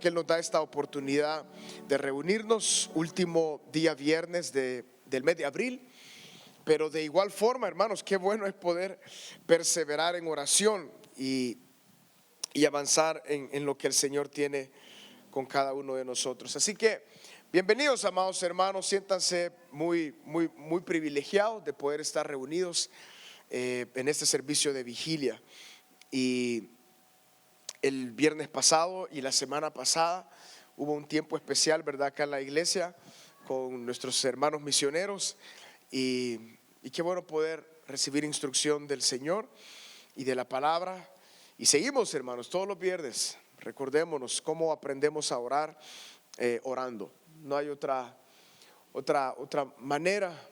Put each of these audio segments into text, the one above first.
porque Él nos da esta oportunidad de reunirnos, último día viernes del mes de abril. Pero de igual forma, hermanos, qué bueno es poder perseverar en oración y avanzar en lo que el Señor tiene con cada uno de nosotros. Así que bienvenidos, amados hermanos, siéntanse muy privilegiados de poder estar reunidos en este servicio de vigilia. Y el viernes pasado y la semana pasada hubo un tiempo especial, ¿verdad?, acá en la iglesia con nuestros hermanos misioneros, y qué bueno poder recibir instrucción del Señor y de la palabra. Y seguimos, hermanos, todos los viernes. Recordémonos cómo aprendemos a orar orando. No hay otra manera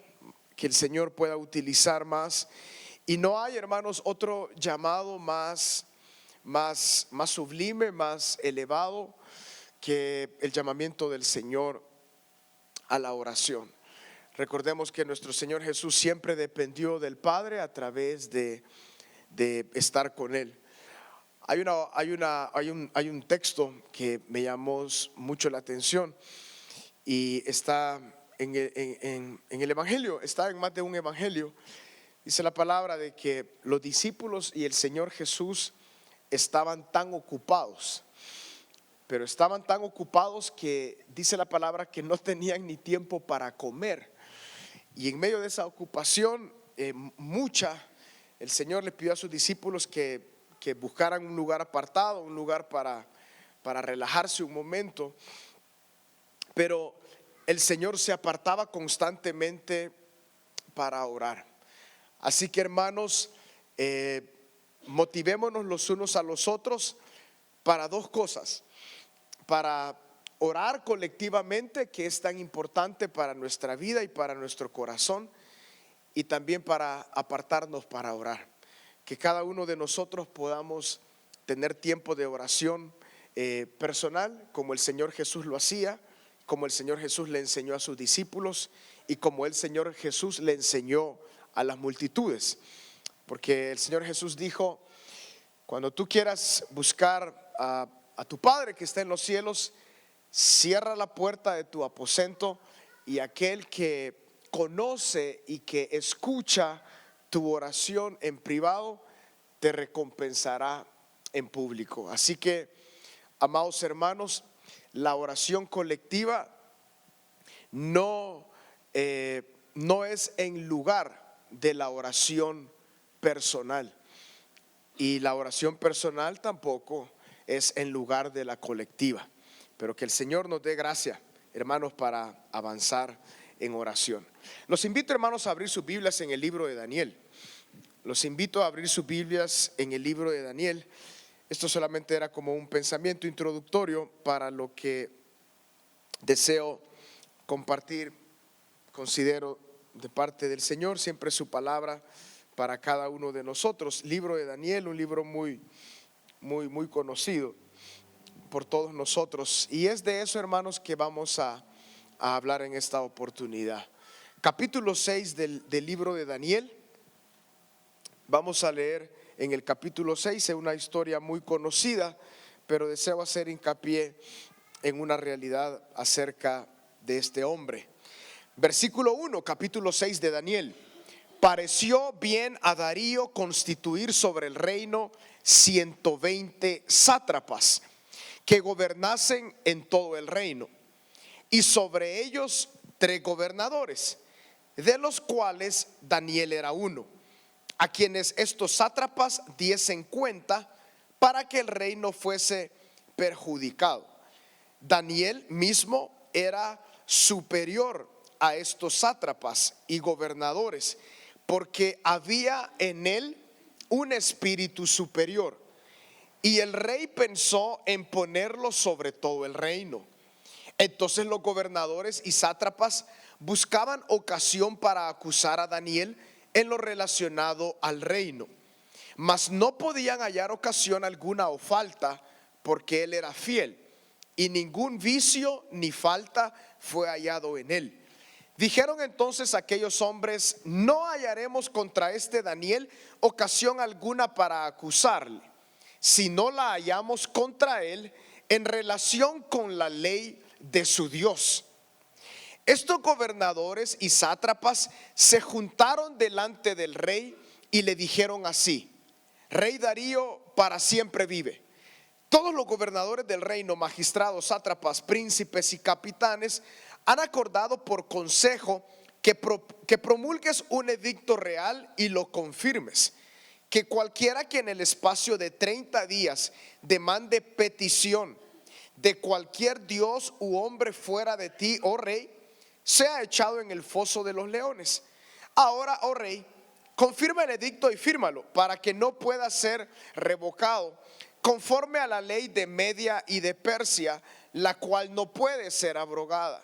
que el Señor pueda utilizar más. Y no hay, hermanos, otro llamado más sublime, más elevado que el llamamiento del Señor a la oración. Recordemos que nuestro Señor Jesús siempre dependió del Padre a través de estar con Él. Hay un texto que me llamó mucho la atención y está en el Evangelio, está en más de un Evangelio. Dice la palabra de que los discípulos y el Señor Jesús estaban tan ocupados, pero estaban tan ocupados que dice la palabra que no tenían ni tiempo para comer. Y en medio de esa ocupación el Señor le pidió a sus discípulos que buscaran un lugar apartado, un lugar para relajarse un momento. Pero el Señor se apartaba constantemente para orar. Así que, hermanos, motivémonos los unos a los otros para dos cosas: para orar colectivamente, que es tan importante para nuestra vida y para nuestro corazón, y también para apartarnos para orar. Que cada uno de nosotros podamos tener tiempo de oración personal, como el Señor Jesús lo hacía, como el Señor Jesús le enseñó a sus discípulos y como el Señor Jesús le enseñó a las multitudes. Porque el Señor Jesús dijo: cuando tú quieras buscar a tu Padre que está en los cielos, cierra la puerta de tu aposento, y aquel que conoce y que escucha tu oración en privado te recompensará en público. Así que, amados hermanos, la oración colectiva no es en lugar de la oración personal, y la oración personal tampoco es en lugar de la colectiva. Pero que el Señor nos dé gracia, hermanos, para avanzar en oración. Los invito, hermanos, a abrir sus Biblias en el libro de Daniel. Los invito a abrir sus Biblias en el libro de Daniel. Esto solamente era como un pensamiento introductorio para lo que deseo compartir, considero, de parte del Señor, siempre su palabra para cada uno de nosotros. Libro de Daniel, un libro muy conocido por todos nosotros, y es de eso, hermanos, que vamos a hablar en esta oportunidad. Capítulo 6 del libro de Daniel. Vamos a leer en el capítulo 6, es una historia muy conocida, pero deseo hacer hincapié en una realidad acerca de este hombre. Versículo 1, capítulo 6 de Daniel. Pareció bien a Darío constituir sobre el reino 120 sátrapas que gobernasen en todo el reino, y sobre ellos 3 gobernadores, de los cuales Daniel era uno, a quienes estos sátrapas diesen cuenta para que el reino fuese perjudicado. Daniel mismo era superior a estos sátrapas y gobernadores, porque había en él un espíritu superior. Y el rey pensó en ponerlo sobre todo el reino. Entonces los gobernadores y sátrapas buscaban ocasión para acusar a Daniel en lo relacionado al reino, mas no podían hallar ocasión alguna o falta, porque él era fiel, y ningún vicio ni falta fue hallado en él. Dijeron entonces aquellos hombres: no hallaremos contra este Daniel ocasión alguna para acusarle. Si no la hallamos contra él, en relación con la ley de su Dios. Estos gobernadores y sátrapas se juntaron delante del rey y le dijeron así: Rey Darío, para siempre vive. Todos los gobernadores del reino, magistrados, sátrapas, príncipes y capitanes han acordado por consejo que promulgues un edicto real y lo confirmes, que cualquiera que en el espacio de 30 días demande petición de cualquier dios u hombre fuera de ti, oh rey, sea echado en el foso de los leones. Ahora, oh rey, confirma el edicto y fírmalo, para que no pueda ser revocado, conforme a la ley de Media y de Persia, la cual no puede ser abrogada.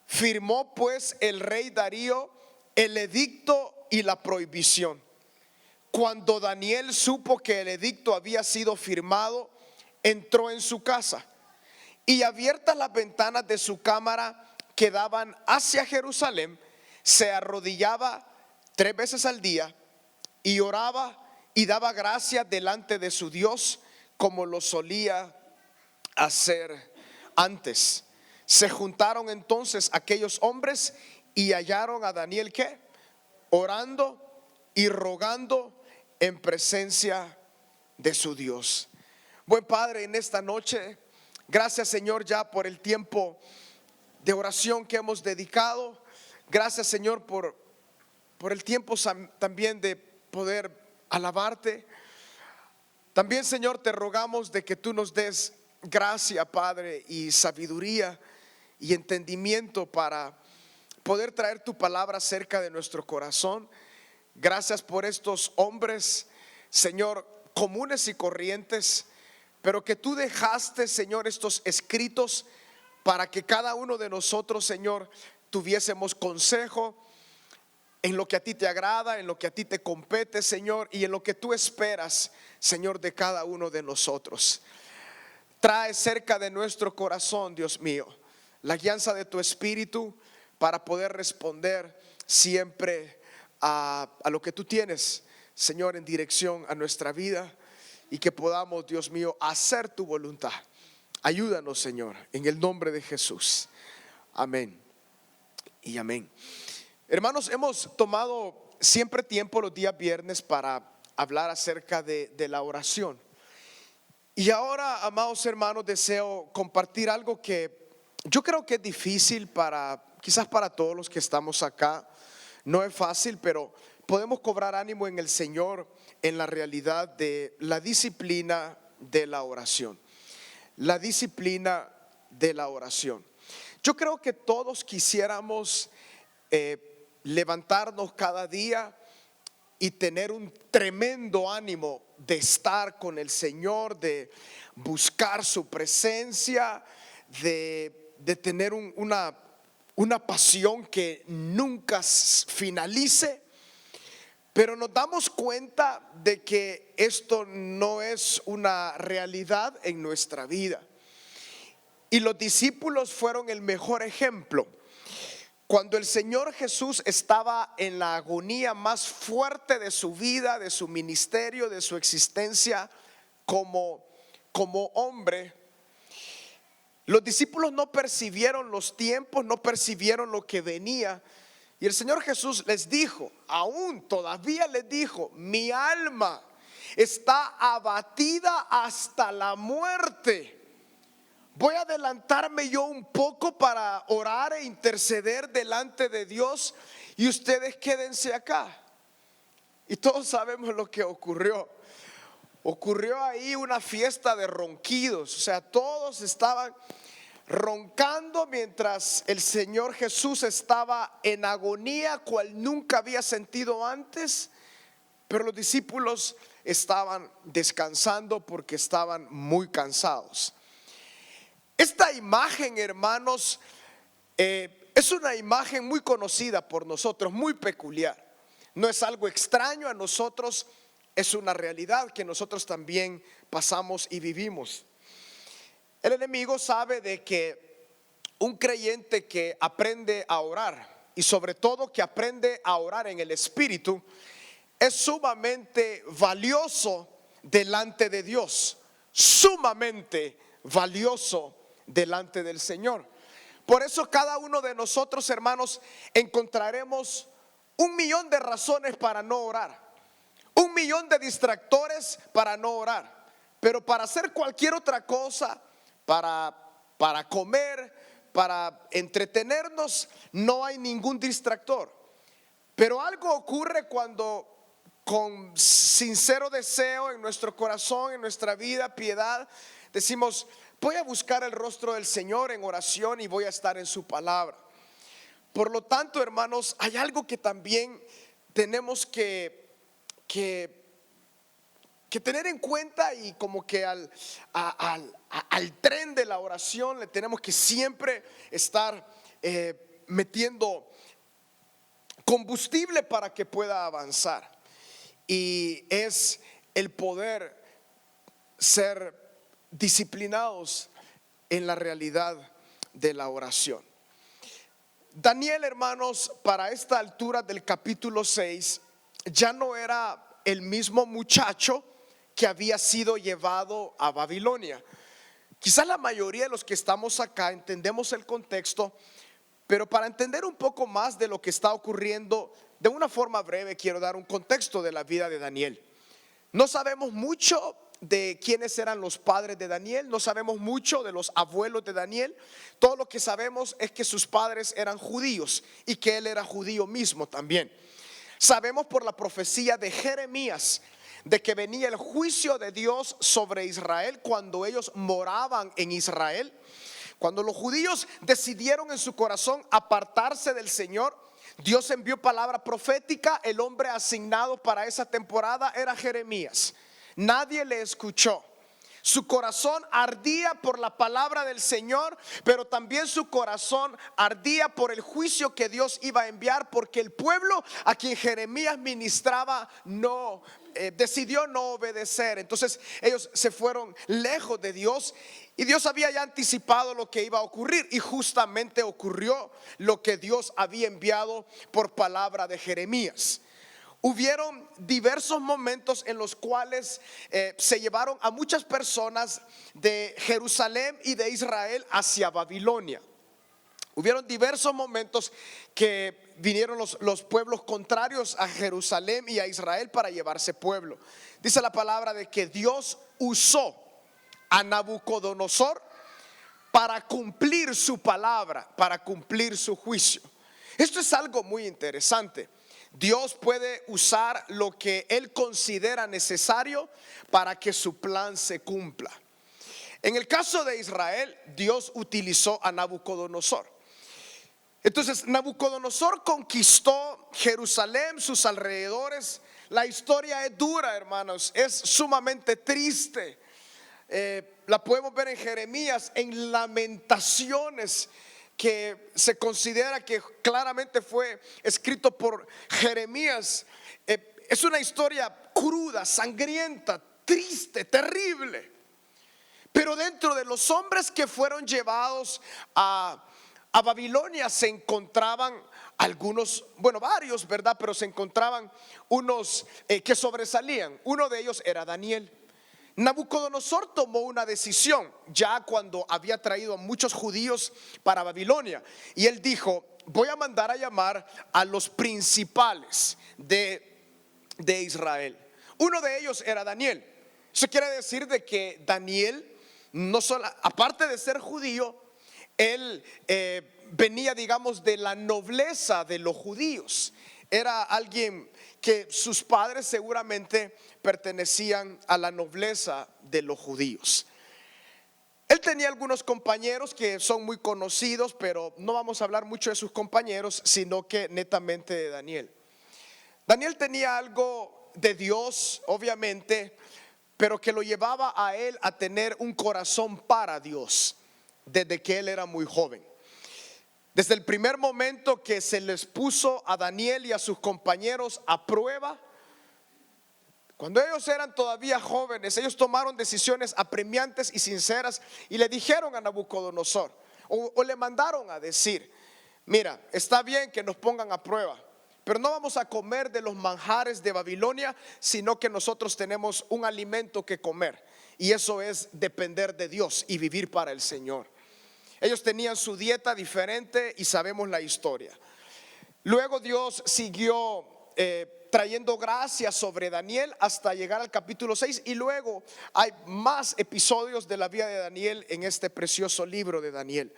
Firmó pues el rey Darío el edicto y la prohibición. Cuando Daniel supo que el edicto había sido firmado, entró en su casa, y abiertas las ventanas de su cámara que daban hacia Jerusalén, se arrodillaba 3 veces al día y oraba y daba gracias delante de su Dios, como lo solía hacer antes. Se juntaron entonces aquellos hombres y hallaron a Daniel, ¿qué? Orando y rogando en presencia de su Dios. Buen Padre, en esta noche, gracias Señor ya por el tiempo de oración que hemos dedicado. Gracias Señor por el tiempo también de poder alabarte. También Señor te rogamos de que tú nos des gracia, Padre, y sabiduría y entendimiento para poder traer tu palabra cerca de nuestro corazón. Gracias por estos hombres, Señor, comunes y corrientes, pero que tú dejaste, Señor, estos escritos para que cada uno de nosotros, Señor, tuviésemos consejo en lo que a ti te agrada, en lo que a ti te compete, Señor, y en lo que tú esperas, Señor, de cada uno de nosotros. Trae cerca de nuestro corazón, Dios mío, la guianza de tu Espíritu para poder responder siempre a lo que tú tienes, Señor, en dirección a nuestra vida, y que podamos, Dios mío, hacer tu voluntad. Ayúdanos, Señor, en el nombre de Jesús. Amén y amén. Hermanos, hemos tomado siempre tiempo los días viernes para hablar acerca de la oración. Y ahora, amados hermanos, deseo compartir algo que yo creo que es difícil quizás para todos los que estamos acá. No es fácil, pero podemos cobrar ánimo en el Señor en la realidad de la disciplina de la oración. La disciplina de la oración. Yo creo que todos quisiéramos levantarnos cada día y tener un tremendo ánimo de estar con el Señor, de buscar su presencia, de tener una pasión que nunca finalice. Pero nos damos cuenta de que esto no es una realidad en nuestra vida. Y los discípulos fueron el mejor ejemplo. Cuando el Señor Jesús estaba en la agonía más fuerte de su vida, de su ministerio, de su existencia como hombre, los discípulos no percibieron los tiempos, no percibieron lo que venía. Y el Señor Jesús les dijo, aún todavía les dijo: mi alma está abatida hasta la muerte. Voy a adelantarme yo un poco para orar e interceder delante de Dios, y ustedes quédense acá. Y todos sabemos lo que ocurrió. Ocurrió ahí una fiesta de ronquidos. O sea, todos estaban roncando mientras el Señor Jesús estaba en agonía cual nunca había sentido antes. Pero los discípulos estaban descansando porque estaban muy cansados. Esta imagen, hermanos, es una imagen muy conocida por nosotros, muy peculiar. No es algo extraño a nosotros, es una realidad que nosotros también pasamos y vivimos. El enemigo sabe de que un creyente que aprende a orar, y sobre todo que aprende a orar en el Espíritu, es sumamente valioso delante de Dios, sumamente valioso delante del Señor. Por eso cada uno de nosotros, hermanos, encontraremos 1.000.000 de razones para no orar, 1.000.000 de distractores para no orar, pero para hacer cualquier otra cosa, para comer, para entretenernos, no hay ningún distractor. Pero algo ocurre cuando con sincero deseo en nuestro corazón, en nuestra vida, piedad, decimos: voy a buscar el rostro del Señor en oración y voy a estar en su palabra. Por lo tanto, hermanos, hay algo que también tenemos que tener en cuenta, y como que al tren de la oración le tenemos que siempre estar metiendo combustible para que pueda avanzar, y es el poder ser disciplinados en la realidad de la oración. Daniel, hermanos, para esta altura del capítulo 6 ya no era el mismo muchacho que había sido llevado a Babilonia. Quizás la mayoría de los que estamos acá entendemos el contexto, pero para entender un poco más de lo que está ocurriendo, de una forma breve quiero dar un contexto de la vida de Daniel. No sabemos mucho de quiénes eran los padres de Daniel, no sabemos mucho de los abuelos de Daniel. Todo lo que sabemos es que sus padres eran judíos y que él era judío mismo también. Sabemos por la profecía de Jeremías de que venía el juicio de Dios sobre Israel cuando ellos moraban en Israel. Cuando los judíos decidieron en su corazón apartarse del Señor, Dios envió palabra profética. El hombre asignado para esa temporada era Jeremías. Nadie le escuchó. Su corazón ardía por la palabra del Señor, pero también su corazón ardía por el juicio que Dios iba a enviar, porque el pueblo a quien Jeremías ministraba decidió no obedecer. Entonces ellos se fueron lejos de Dios, y Dios había ya anticipado lo que iba a ocurrir, y justamente ocurrió lo que Dios había enviado por palabra de Jeremías. Hubieron diversos momentos en los cuales se llevaron a muchas personas de Jerusalén y de Israel hacia Babilonia. Hubieron diversos momentos que vinieron los pueblos contrarios a Jerusalén y a Israel para llevarse pueblo. Dice la palabra de que Dios usó a Nabucodonosor para cumplir su palabra, para cumplir su juicio. Esto es algo muy interesante. Dios puede usar lo que Él considera necesario para que su plan se cumpla. En el caso de Israel, Dios utilizó a Nabucodonosor. Entonces Nabucodonosor conquistó Jerusalén, sus alrededores. La historia es dura, hermanos, es sumamente triste. La podemos ver en Jeremías, en Lamentaciones, que se considera que claramente fue escrito por Jeremías. Es una historia cruda, sangrienta, triste, terrible. Pero dentro de los hombres que fueron llevados a Babilonia se encontraban algunos, varios, ¿verdad? Pero se encontraban unos que sobresalían. Uno de ellos era Daniel. Nabucodonosor tomó una decisión ya cuando había traído a muchos judíos para Babilonia, y él dijo: voy a mandar a llamar a los principales de Israel. Uno de ellos era Daniel. Eso quiere decir de que Daniel, no solo, aparte de ser judío, él venía, digamos, de la nobleza de los judíos. Era alguien que sus padres seguramente pertenecían a la nobleza de los judíos. Él tenía algunos compañeros que son muy conocidos, pero no vamos a hablar mucho de sus compañeros, sino que netamente de Daniel. Daniel tenía algo de Dios, obviamente, pero que lo llevaba a él a tener un corazón para Dios desde que él era muy joven. Desde el primer momento que se les puso a Daniel y a sus compañeros a prueba, cuando ellos eran todavía jóvenes, ellos tomaron decisiones apremiantes y sinceras, y le dijeron a Nabucodonosor, o le mandaron a decir: mira, está bien que nos pongan a prueba, pero no vamos a comer de los manjares de Babilonia, sino que nosotros tenemos un alimento que comer, y eso es depender de Dios y vivir para el Señor. Ellos tenían su dieta diferente y sabemos la historia. Luego Dios siguió trayendo gracia sobre Daniel hasta llegar al capítulo 6, y luego hay más episodios de la vida de Daniel en este precioso libro de Daniel.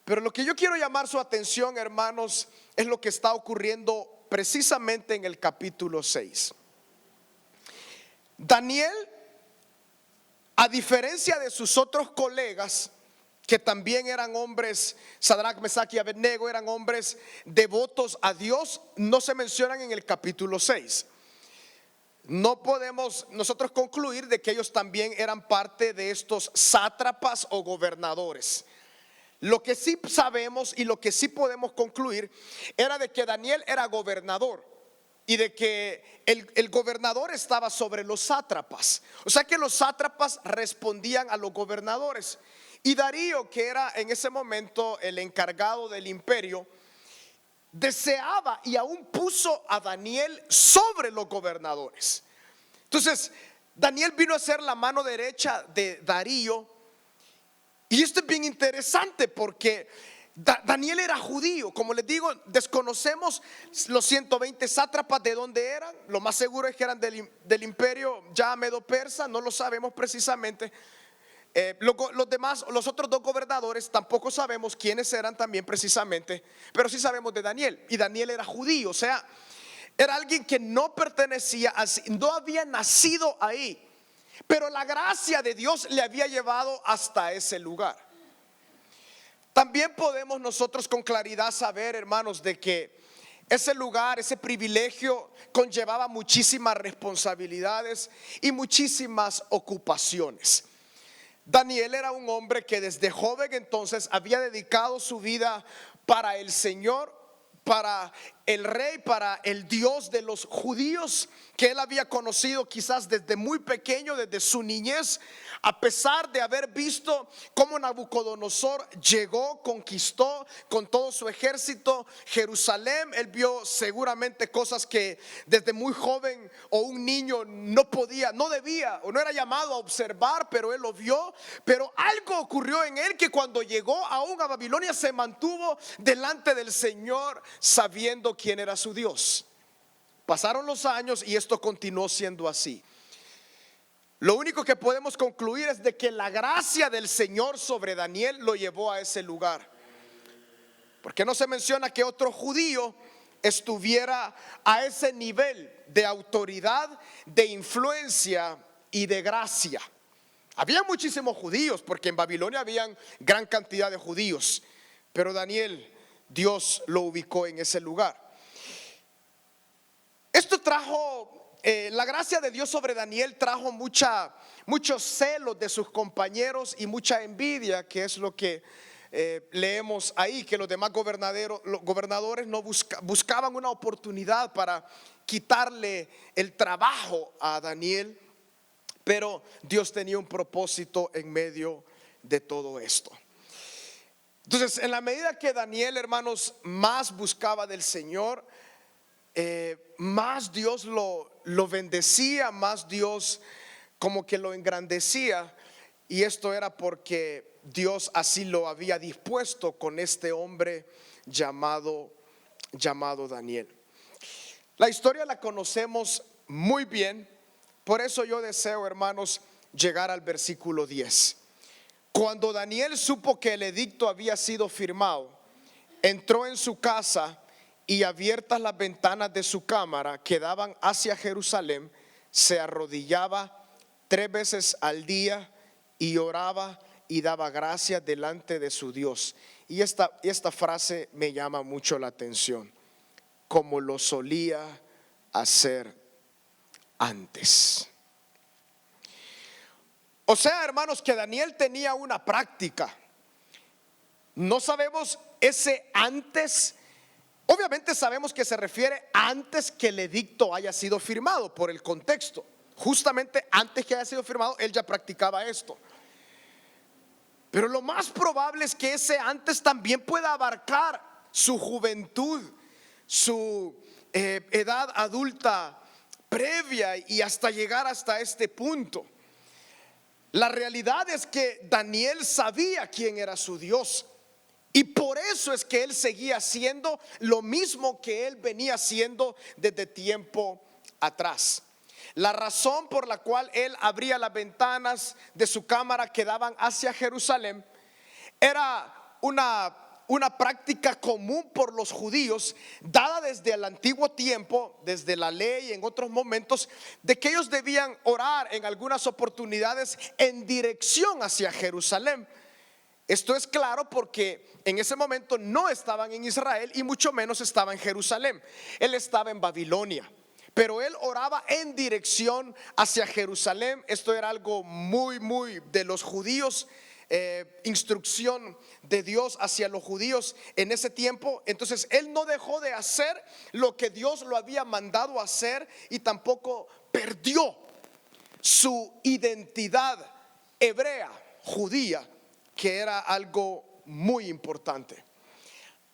Pero lo que yo quiero llamar su atención, hermanos, es lo que está ocurriendo precisamente en el capítulo 6. Daniel, a diferencia de sus otros colegas, que también eran hombres, Sadrach, Mesach y Abednego, eran hombres devotos a Dios, no se mencionan en el capítulo 6. No podemos nosotros concluir de que ellos también eran parte de estos sátrapas o gobernadores. Lo que sí sabemos y lo que sí podemos concluir era de que Daniel era gobernador y de que el gobernador estaba sobre los sátrapas. O sea que los sátrapas respondían a los gobernadores. Y Darío, que era en ese momento el encargado del imperio, deseaba y aún puso a Daniel sobre los gobernadores. Entonces, Daniel vino a ser la mano derecha de Darío. Y esto es bien interesante porque Daniel era judío. Como les digo, desconocemos los 120 sátrapas de dónde eran. Lo más seguro es que eran del imperio ya medo-persa, no lo sabemos precisamente. Los otros dos gobernadores tampoco sabemos quiénes eran también precisamente, pero sí sabemos de Daniel. Y Daniel era judío, o sea, era alguien que no pertenecía, no había nacido ahí, pero la gracia de Dios le había llevado hasta ese lugar. También podemos nosotros con claridad saber, hermanos, de que ese lugar, ese privilegio conllevaba muchísimas responsabilidades y muchísimas ocupaciones. Daniel era un hombre que desde joven entonces había dedicado su vida para el Señor, para el rey, para el Dios de los judíos, que él había conocido quizás desde muy pequeño, desde su niñez. A pesar de haber visto cómo Nabucodonosor llegó, conquistó con todo su ejército Jerusalén, él vio seguramente cosas que desde muy joven o un niño no podía, no debía o no era llamado a observar, pero él lo vio. Pero algo ocurrió en él que cuando llegó aún a Babilonia se mantuvo delante del Señor, sabiendo quién era su Dios. Pasaron los años y esto continuó siendo así. Lo único que podemos concluir es de que la gracia del Señor sobre Daniel lo llevó a ese lugar. Porque no se menciona que otro judío estuviera a ese nivel de autoridad, de influencia y de gracia. Había muchísimos judíos, porque en Babilonia habían gran cantidad de judíos, pero Daniel, Dios lo ubicó en ese lugar. Esto trajo, la gracia de Dios sobre Daniel trajo muchos celos de sus compañeros y mucha envidia, que es lo que leemos ahí, que los demás gobernadores no buscaban una oportunidad para quitarle el trabajo a Daniel, pero Dios tenía un propósito en medio de todo esto. Entonces, en la medida que Daniel, hermanos, más buscaba del Señor, más Dios lo bendecía, más Dios como que lo engrandecía. Y esto era porque Dios así lo había dispuesto con este hombre llamado Daniel. La historia la conocemos muy bien. Por eso yo deseo, hermanos, llegar al versículo 10. Cuando Daniel supo que el edicto había sido firmado, entró en su casa y, abiertas las ventanas de su cámara que daban hacia Jerusalén, se arrodillaba 3 veces al día y oraba y daba gracias delante de su Dios. Y esta frase me llama mucho la atención: como lo solía hacer antes. O sea, hermanos, que Daniel tenía una práctica. No sabemos ese antes. Obviamente sabemos que se refiere antes que el edicto haya sido firmado, por el contexto. Justamente antes que haya sido firmado, él ya practicaba esto. Pero lo más probable es que ese antes también pueda abarcar su juventud, su edad adulta previa y hasta llegar hasta este punto. La realidad es que Daniel sabía quién era su Dios. Y por eso es que él seguía haciendo lo mismo que él venía haciendo desde tiempo atrás. La razón por la cual él abría las ventanas de su cámara que daban hacia Jerusalén era una práctica común por los judíos, dada desde el antiguo tiempo, desde la ley en otros momentos, de que ellos debían orar en algunas oportunidades en dirección hacia Jerusalén. Esto es claro porque en ese momento no estaban en Israel y mucho menos estaba en Jerusalén. Él estaba en Babilonia, pero él oraba en dirección hacia Jerusalén. Esto era algo muy de los judíos, instrucción de Dios hacia los judíos en ese tiempo. Entonces él no dejó de hacer lo que Dios lo había mandado hacer y tampoco perdió su identidad hebrea, judía, que era algo muy importante.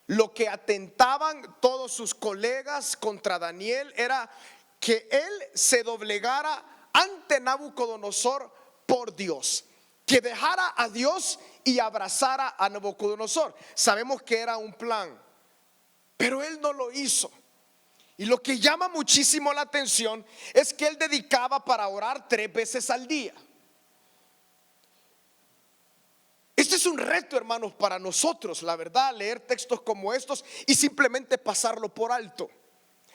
Lo que atentaban todos sus colegas contra Daniel era que él se doblegara ante Nabucodonosor por Dios, que dejara a Dios y abrazara a Nabucodonosor. Sabemos que era un plan, pero él no lo hizo. Y lo que llama muchísimo la atención es que él dedicaba para orar 3 veces al día. Este es un reto, hermanos, para nosotros, la verdad, leer textos como estos y simplemente pasarlo por alto.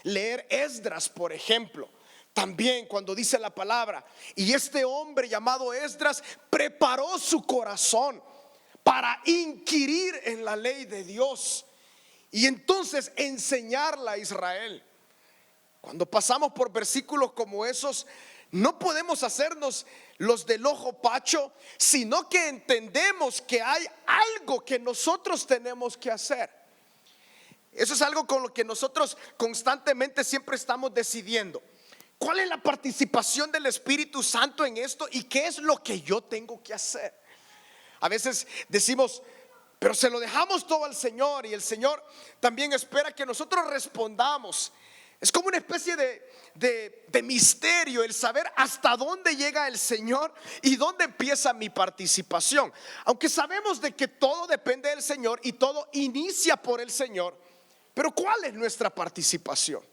Leer Esdras, por ejemplo, también cuando dice la palabra: y este hombre llamado Esdras preparó su corazón para inquirir en la ley de Dios y entonces enseñarla a Israel. Cuando pasamos por versículos como esos, no podemos hacernos los del ojo pacho, sino que entendemos que hay algo que nosotros tenemos que hacer. Eso es algo con lo que nosotros constantemente siempre estamos decidiendo. ¿Cuál es la participación del Espíritu Santo en esto y qué es lo que yo tengo que hacer? A veces decimos, pero se lo dejamos todo al Señor, y el Señor también espera que nosotros respondamos. Es como una especie de misterio el saber hasta dónde llega el Señor y dónde empieza mi participación. Aunque sabemos de que todo depende del Señor y todo inicia por el Señor, pero ¿cuál es nuestra participación?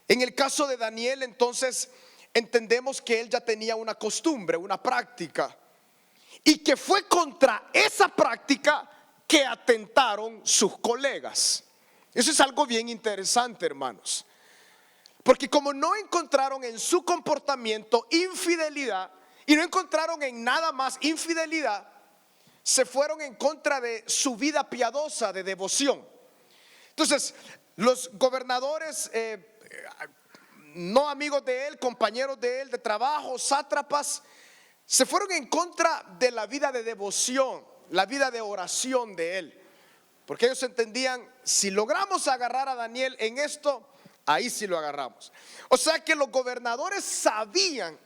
En el caso de Daniel, entonces, entendemos que él ya tenía una costumbre, una práctica, y que fue contra esa práctica que atentaron sus colegas. Eso es algo bien interesante, hermanos, porque como no encontraron en su comportamiento infidelidad y no encontraron en nada más infidelidad, se fueron en contra de su vida piadosa de devoción. Entonces los gobernadores, no amigos de él, compañeros de él de trabajo, sátrapas, se fueron en contra de la vida de devoción, la vida de oración de él. Porque ellos entendían, si logramos agarrar a Daniel en esto, ahí sí lo agarramos. O sea que los gobernadores sabían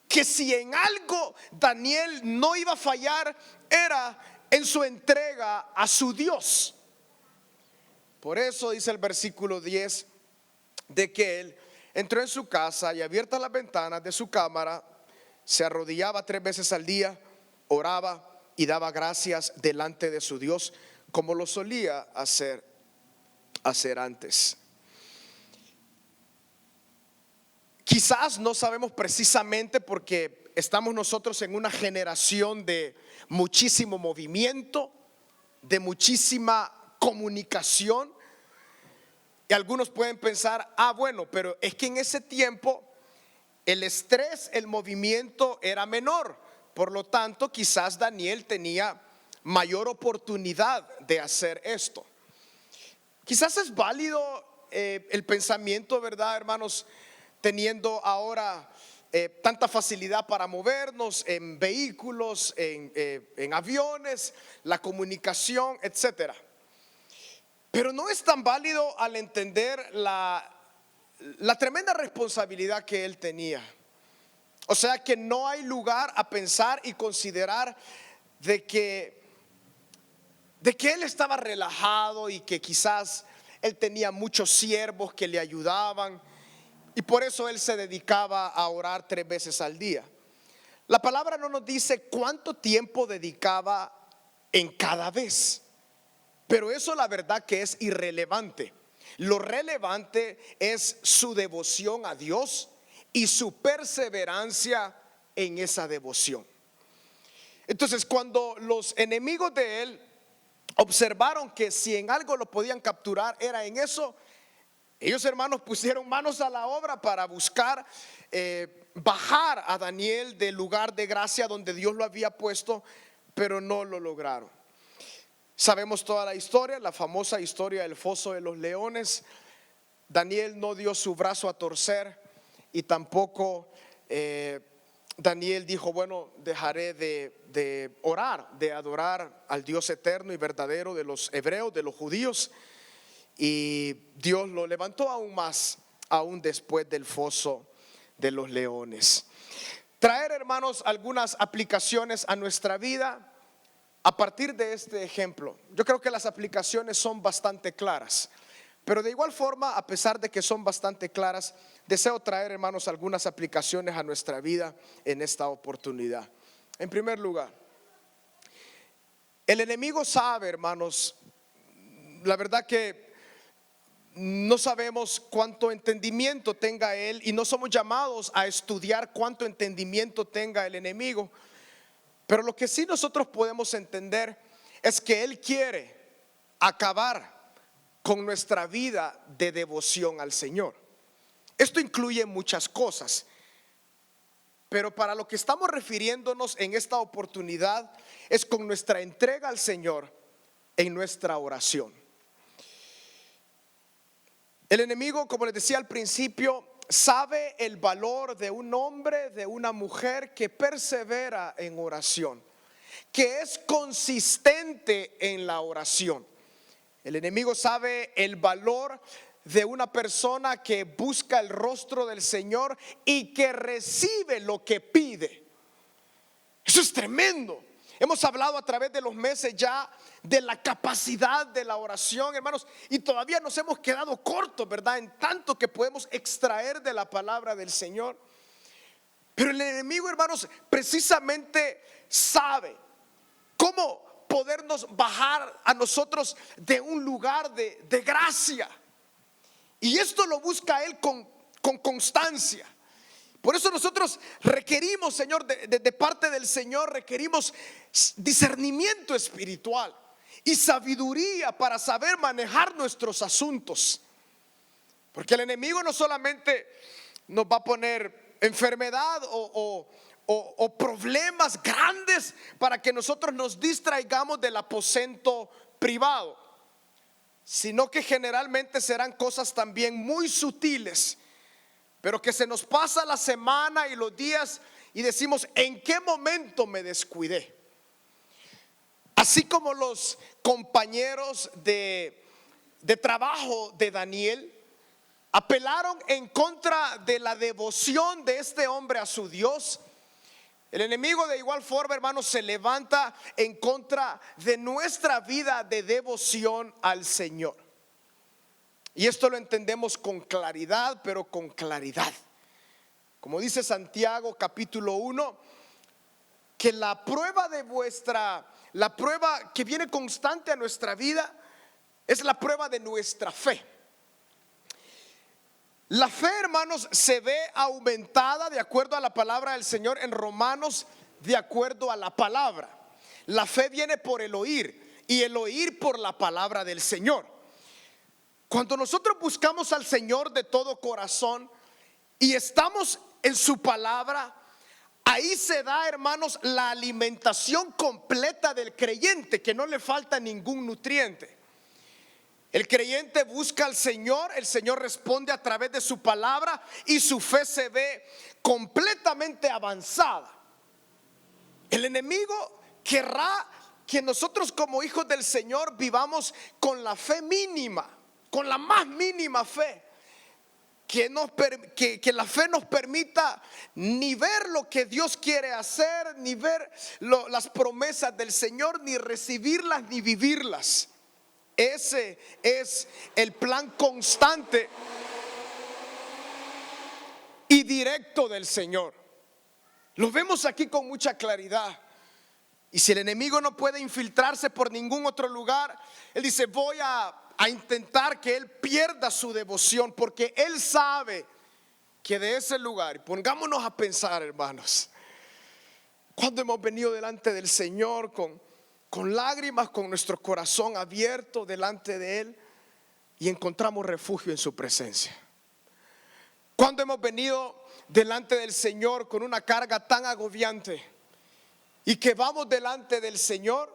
que si en algo Daniel no iba a fallar, era en su entrega a su Dios. Por eso dice el versículo 10, de que él entró en su casa y abiertas las ventanas de su cámara, se arrodillaba 3 veces al día, oraba y daba gracias delante de su Dios, como lo solía hacer antes. Quizás no sabemos precisamente porque estamos nosotros en una generación de muchísimo movimiento, de muchísima comunicación, y algunos pueden pensar, bueno, pero es que en ese tiempo el estrés, el movimiento era menor, por lo tanto quizás Daniel tenía mayor oportunidad de hacer esto. Quizás es válido el pensamiento, ¿verdad, hermanos? Teniendo ahora tanta facilidad para movernos en vehículos, en aviones, la comunicación, etcétera. Pero no es tan válido al entender la tremenda responsabilidad que él tenía. O sea que no hay lugar a pensar y considerar de que él estaba relajado y que quizás él tenía muchos siervos que le ayudaban y por eso él se dedicaba a orar 3 veces al día. La palabra no nos dice cuánto tiempo dedicaba en cada vez, pero eso la verdad que es irrelevante. Lo relevante es su devoción a Dios y su perseverancia en esa devoción. Entonces, cuando los enemigos de él observaron que si en algo lo podían capturar era en eso, ellos, hermanos, pusieron manos a la obra para buscar bajar a Daniel del lugar de gracia donde Dios lo había puesto, pero no lo lograron. Sabemos toda la historia, la famosa historia del foso de los leones. Daniel no dio su brazo a torcer y tampoco Daniel dijo, bueno, dejaré de orar, de adorar al Dios eterno y verdadero de los hebreos, de los judíos. Y Dios lo levantó aún más, aún después del foso de los leones. Traer, hermanos, algunas aplicaciones a nuestra vida a partir de este ejemplo. Yo creo que las aplicaciones son bastante claras, pero de igual forma, a pesar de que son bastante claras, deseo traer, hermanos, algunas aplicaciones a nuestra vida en esta oportunidad. En primer lugar, el enemigo sabe, hermanos, la verdad que no sabemos cuánto entendimiento tenga él y no somos llamados a estudiar cuánto entendimiento tenga el enemigo. Pero lo que sí nosotros podemos entender es que él quiere acabar con nuestra vida de devoción al Señor. Esto incluye muchas cosas, pero para lo que estamos refiriéndonos en esta oportunidad es con nuestra entrega al Señor en nuestra oración. El enemigo, como les decía al principio, sabe el valor de un hombre, de una mujer que persevera en oración, que es consistente en la oración. El enemigo sabe el valor de una persona que busca el rostro del Señor y que recibe lo que pide. Eso es tremendo. Hemos hablado a través de los meses ya de la capacidad de la oración, hermanos, y todavía nos hemos quedado cortos, ¿verdad? En tanto que podemos extraer de la palabra del Señor. Pero el enemigo, hermanos, precisamente sabe cómo podernos bajar a nosotros de un lugar de gracia. Y esto lo busca él con constancia. Por eso nosotros requerimos, Señor, de parte del Señor, requerimos discernimiento espiritual y sabiduría para saber manejar nuestros asuntos. Porque el enemigo no solamente nos va a poner enfermedad o problemas grandes para que nosotros nos distraigamos del aposento privado, sino que generalmente serán cosas también muy sutiles, pero que se nos pasa la semana y los días y decimos, ¿en qué momento me descuidé? Así como los compañeros de trabajo de Daniel apelaron en contra de la devoción de este hombre a su Dios, el enemigo de igual forma, hermanos, se levanta en contra de nuestra vida de devoción al Señor. Y esto lo entendemos con claridad, pero con claridad. Como dice Santiago capítulo 1, que la prueba que viene constante a nuestra vida es la prueba de nuestra fe. La fe, hermanos, se ve aumentada de acuerdo a la palabra del Señor en Romanos, de acuerdo a la palabra. La fe viene por el oír y el oír por la palabra del Señor. Cuando nosotros buscamos al Señor de todo corazón y estamos en su palabra, ahí se da, hermanos, la alimentación completa del creyente, que no le falta ningún nutriente. El creyente busca al Señor, el Señor responde a través de su palabra y su fe se ve completamente avanzada. El enemigo querrá que nosotros como hijos del Señor vivamos con la fe mínima, con la más mínima fe, que la fe nos permita ni ver lo que Dios quiere hacer, ni ver las promesas del Señor, ni recibirlas, ni vivirlas. Ese es el plan constante y directo del Señor. Lo vemos aquí con mucha claridad. Y si el enemigo no puede infiltrarse por ningún otro lugar, él dice: voy a intentar que él pierda su devoción, porque él sabe que de ese lugar, y pongámonos a pensar, hermanos, cuando hemos venido delante del Señor con lágrimas, con nuestro corazón abierto delante de él, y encontramos refugio en su presencia. Cuando hemos venido delante del Señor con una carga tan agobiante, y que vamos delante del Señor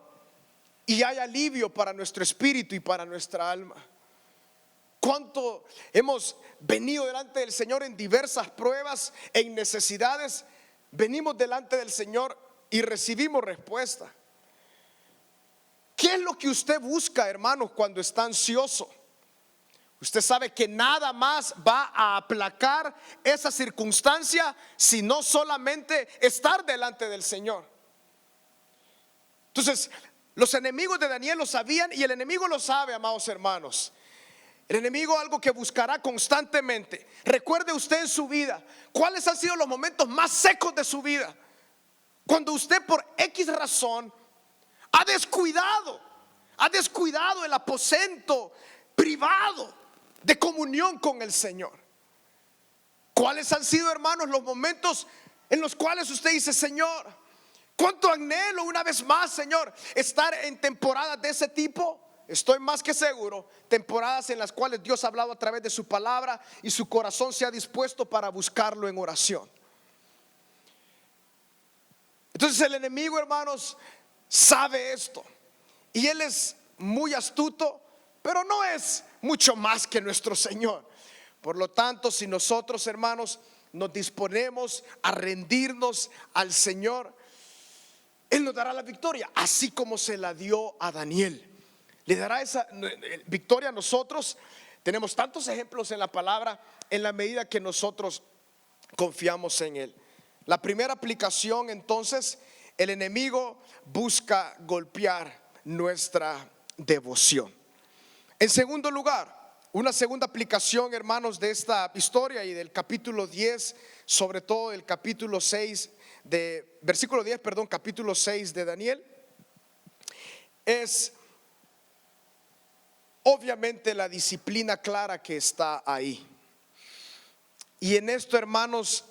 y hay alivio para nuestro espíritu y para nuestra alma. Cuánto hemos venido delante del Señor en diversas pruebas, en necesidades. Venimos delante del Señor y recibimos respuesta. ¿Qué es lo que usted busca, hermanos, cuando está ansioso? Usted sabe que nada más va a aplacar esa circunstancia, sino solamente estar delante del Señor. Entonces, los enemigos de Daniel lo sabían, y el enemigo lo sabe, amados hermanos. El enemigo, algo que buscará constantemente. Recuerde usted en su vida, ¿cuáles han sido los momentos más secos de su vida? Cuando usted por X razón ha descuidado el aposento privado de comunión con el Señor. ¿Cuáles han sido, hermanos, los momentos en los cuales usted dice: Señor, cuánto anhelo una vez más, Señor, estar en temporadas de ese tipo? Estoy más que seguro, temporadas en las cuales Dios ha hablado a través de su palabra y su corazón se ha dispuesto para buscarlo en oración. Entonces el enemigo, hermanos, sabe esto, y él es muy astuto, pero no es mucho más que nuestro Señor. Por lo tanto, si nosotros, hermanos, nos disponemos a rendirnos al Señor, Él nos dará la victoria, así como se la dio a Daniel. Le dará esa victoria a nosotros. Tenemos tantos ejemplos en la palabra, en la medida que nosotros confiamos en Él. La primera aplicación, entonces: el enemigo busca golpear nuestra devoción. En segundo lugar, una segunda aplicación, hermanos, de esta historia y del capítulo 10, sobre todo el capítulo 6 de versículo 10, capítulo 6 de Daniel, es obviamente la disciplina clara que está ahí. Y en esto, hermanos,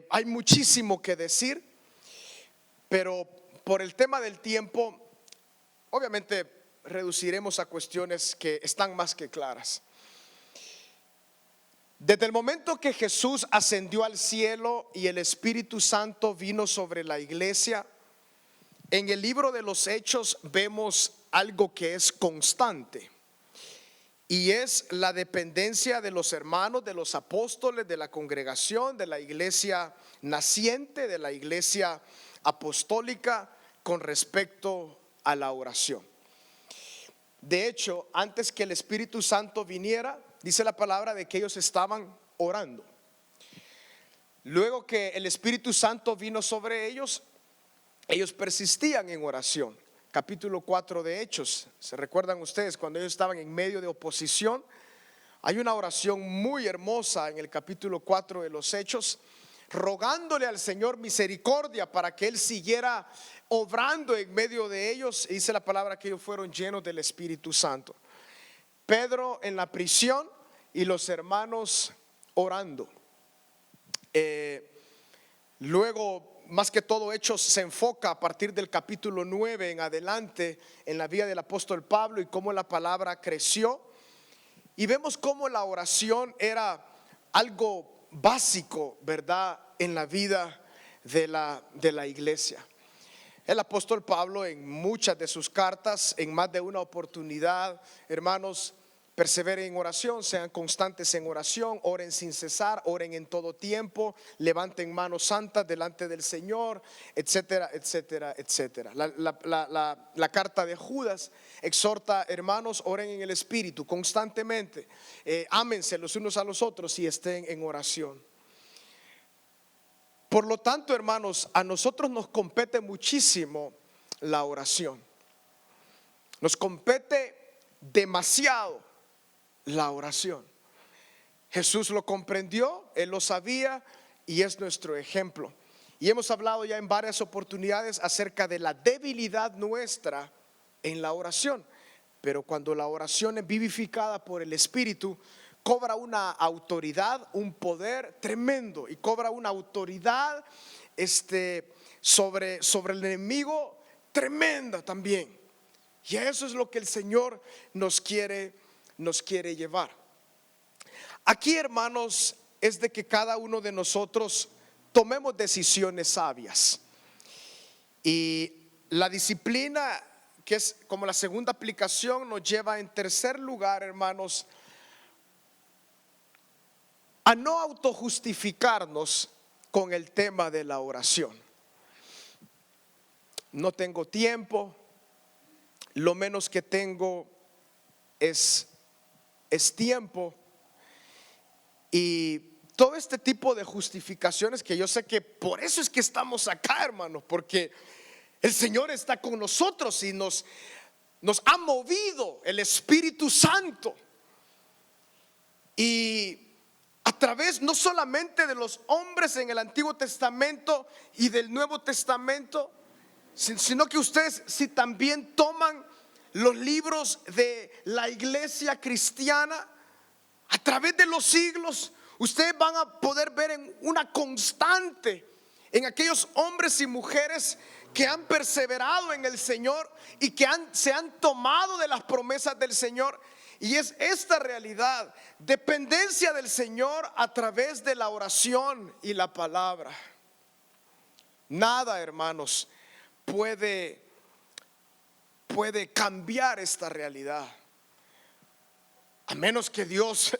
hay muchísimo que decir, pero por el tema del tiempo, obviamente reduciremos a cuestiones que están más que claras. Desde el momento que Jesús ascendió al cielo y el Espíritu Santo vino sobre la iglesia, en el libro de los Hechos vemos algo que es constante, y es la dependencia de los hermanos, de los apóstoles, de la congregación, de la iglesia naciente, de la iglesia apostólica, con respecto a la oración. De hecho, antes que el Espíritu Santo viniera, dice la palabra de que ellos estaban orando. Luego que el Espíritu Santo vino sobre ellos, ellos persistían en oración. Capítulo 4 de Hechos, ¿se recuerdan ustedes cuando ellos estaban en medio de oposición? Hay una oración muy hermosa en el capítulo 4 de los Hechos, rogándole al Señor misericordia para que Él siguiera obrando en medio de ellos. Y dice la palabra que ellos fueron llenos del Espíritu Santo. Pedro en la prisión y los hermanos orando. Luego, más que todo, Hechos se enfoca a partir del capítulo 9 en adelante en la vida del apóstol Pablo y cómo la palabra creció. Y vemos cómo la oración era algo básico, ¿verdad?, en la vida de la iglesia. El apóstol Pablo, en muchas de sus cartas, en más de una oportunidad, hermanos, perseveren en oración, sean constantes en oración, oren sin cesar, oren en todo tiempo, levanten manos santas delante del Señor, etcétera, etcétera, etcétera. La carta de Judas exhorta: hermanos, oren en el Espíritu constantemente, ámense los unos a los otros y estén en oración. Por lo tanto, hermanos, a nosotros nos compete muchísimo la oración. Nos compete demasiado la oración. Jesús lo comprendió, Él lo sabía y es nuestro ejemplo. Y hemos hablado ya en varias oportunidades acerca de la debilidad nuestra en la oración. Pero cuando la oración es vivificada por el Espíritu, cobra una autoridad, un poder tremendo, y cobra una autoridad sobre el enemigo tremenda también. Y a eso es lo que el Señor nos quiere llevar. Aquí, hermanos, es de que cada uno de nosotros tomemos decisiones sabias. Y la disciplina, que es como la segunda aplicación, nos lleva en tercer lugar, hermanos, a no autojustificarnos con el tema de la oración. No tengo tiempo, lo menos que tengo es tiempo. Y todo este tipo de justificaciones, que yo sé que por eso es que estamos acá, hermanos, porque el Señor está con nosotros y nos ha movido el Espíritu Santo. Y a través no solamente de los hombres en el Antiguo Testamento y del Nuevo Testamento, sino que ustedes, si también toman los libros de la iglesia cristiana, a través de los siglos, ustedes van a poder ver en una constante en aquellos hombres y mujeres que han perseverado en el Señor y que se han tomado de las promesas del Señor. Y es esta realidad, dependencia del Señor a través de la oración y la palabra. Nada, hermanos, puede cambiar esta realidad, a menos que Dios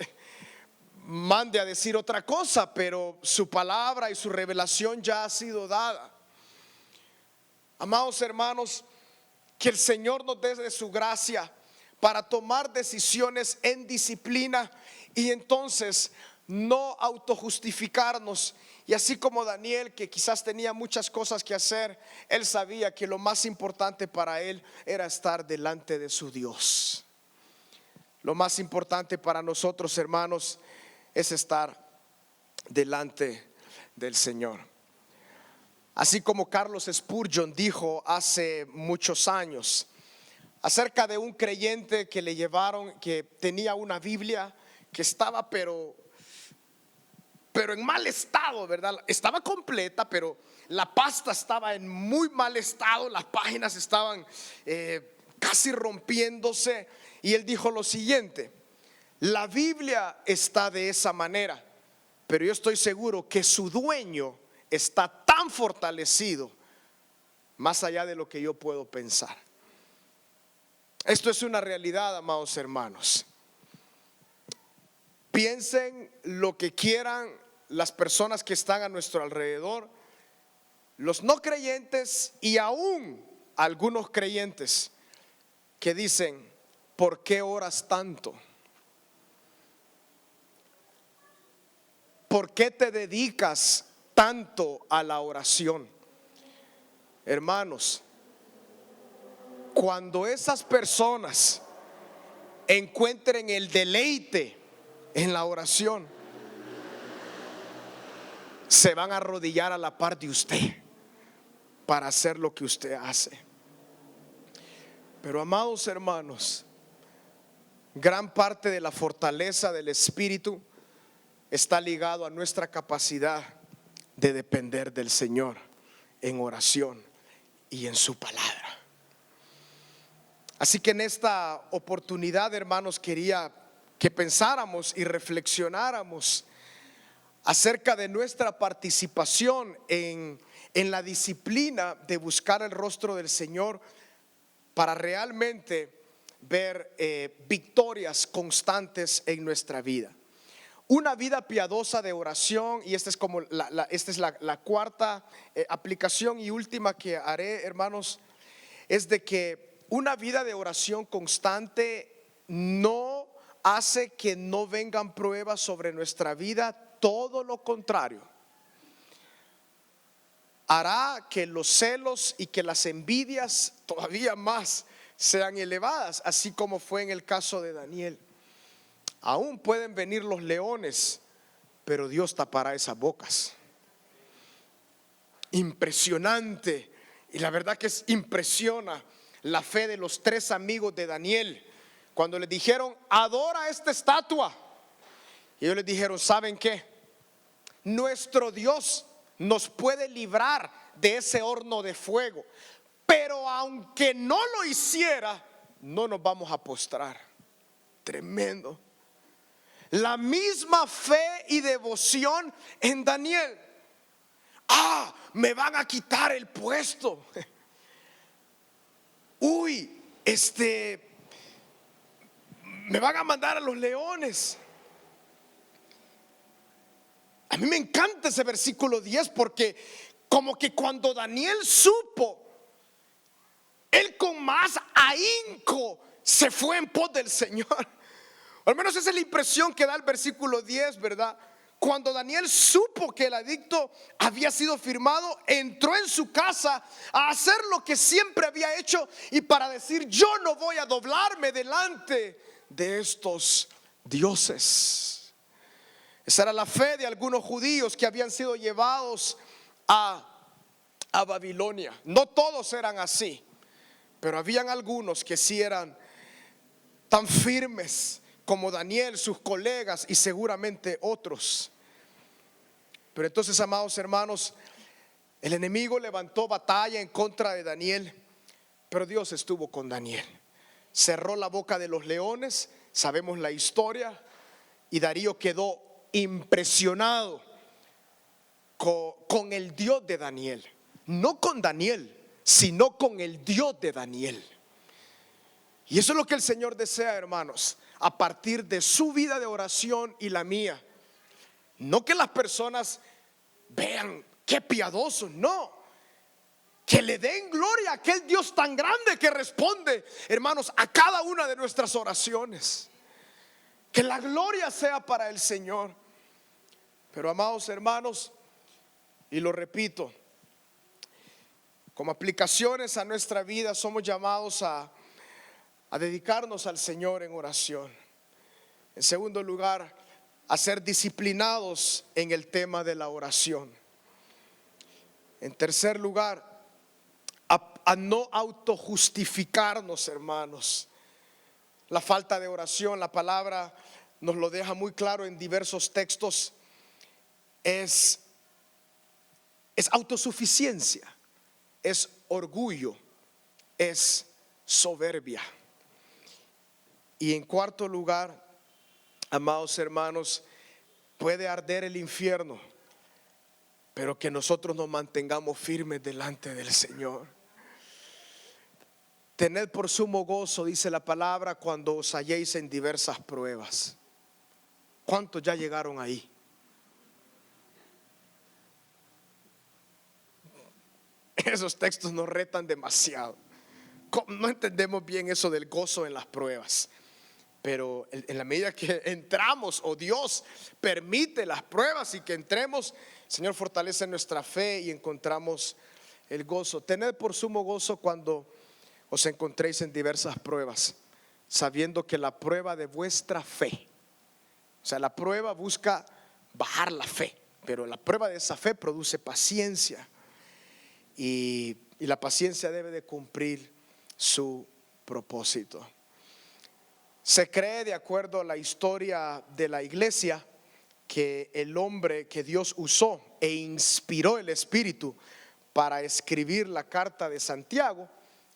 mande a decir otra cosa, pero su palabra y su revelación ya ha sido dada. Amados hermanos, que el Señor nos dé de su gracia para tomar decisiones en disciplina y entonces no autojustificarnos. Y así como Daniel, que quizás tenía muchas cosas que hacer, él sabía que lo más importante para él era estar delante de su Dios. Lo más importante para nosotros, hermanos, es estar delante del Señor. Así como Carlos Spurgeon dijo hace muchos años acerca de un creyente que le llevaron, que tenía una Biblia que estaba pero en mal estado, ¿verdad? Estaba completa, pero la pasta estaba en muy mal estado, las páginas estaban casi rompiéndose. Y él dijo lo siguiente: la Biblia está de esa manera, pero yo estoy seguro que su dueño está tan fortalecido, más allá de lo que yo puedo pensar. Esto es una realidad, amados hermanos. Piensen lo que quieran las personas que están a nuestro alrededor, los no creyentes y aún algunos creyentes que dicen: ¿por qué oras tanto? ¿Por qué te dedicas tanto a la oración? Hermanos, cuando esas personas encuentren el deleite en la oración, se van a arrodillar a la par de usted para hacer lo que usted hace. Pero, amados hermanos, gran parte de la fortaleza del Espíritu está ligado a nuestra capacidad de depender del Señor en oración y en su palabra. Así que en esta oportunidad, hermanos, quería que pensáramos y reflexionáramos acerca de nuestra participación en la disciplina de buscar el rostro del Señor para realmente ver victorias constantes en nuestra vida. Una vida piadosa de oración, y esta es como esta es la cuarta aplicación y última que haré, hermanos, es de que una vida de oración constante no hace que no vengan pruebas sobre nuestra vida, todo lo contrario. Hará que los celos y que las envidias todavía más sean elevadas, así como fue en el caso de Daniel. Aún pueden venir los leones, pero Dios tapará esas bocas. impresionante. Y la verdad que impresiona la fe de los 3 amigos de Daniel cuando les dijeron: adora esta estatua. Y ellos les dijeron: ¿saben qué? Nuestro Dios nos puede librar de ese horno de fuego, pero aunque no lo hiciera, no nos vamos a postrar. Tremendo. La misma fe y devoción en Daniel. Me van a quitar el puesto. Me van a mandar a los leones. A mí me encanta ese versículo 10 porque como que cuando Daniel supo, él con más ahínco se fue en pos del Señor. Al menos esa es la impresión que da el versículo 10, ¿verdad? Cuando Daniel supo que el edicto había sido firmado, entró en su casa a hacer lo que siempre había hecho y para decir: yo no voy a doblarme delante de estos dioses. Esa era la fe de algunos judíos que habían sido llevados a Babilonia. No todos eran así, pero habían algunos que sí eran tan firmes como Daniel, sus colegas y seguramente otros. Pero entonces, amados hermanos, el enemigo levantó batalla en contra de Daniel, pero Dios estuvo con Daniel. Cerró la boca de los leones, sabemos la historia, y Darío quedó impresionado con el Dios de Daniel. No con Daniel, sino con el Dios de Daniel. Y eso es lo que el Señor desea, hermanos, a partir de su vida de oración y la mía. No que las personas vean qué piadosos, no, que le den gloria a aquel Dios tan grande que responde, hermanos, a cada una de nuestras oraciones. Que la gloria sea para el Señor. Pero, amados hermanos, y lo repito, como aplicaciones a nuestra vida somos llamados a dedicarnos al Señor en oración. En segundo lugar, a ser disciplinados en el tema de la oración. En tercer lugar, a no autojustificarnos, hermanos. La falta de oración, la palabra nos lo deja muy claro en diversos textos, es autosuficiencia, es orgullo, es soberbia. Y en cuarto lugar, amados hermanos, puede arder el infierno, pero que nosotros nos mantengamos firmes delante del Señor. Tened por sumo gozo, dice la palabra, cuando os halléis en diversas pruebas. ¿Cuántos ya llegaron ahí? Esos textos nos retan demasiado. No entendemos bien eso del gozo en las pruebas. Pero en la medida que entramos, o Dios permite las pruebas y que entremos, el Señor fortalece nuestra fe y encontramos el gozo. Tened por sumo gozo cuando os encontréis en diversas pruebas, sabiendo que la prueba de vuestra fe, o sea, la prueba busca bajar la fe, pero la prueba de esa fe produce paciencia, y la paciencia debe de cumplir su propósito. Se cree, de acuerdo a la historia de la iglesia, que el hombre que Dios usó e inspiró el Espíritu para escribir la carta de Santiago,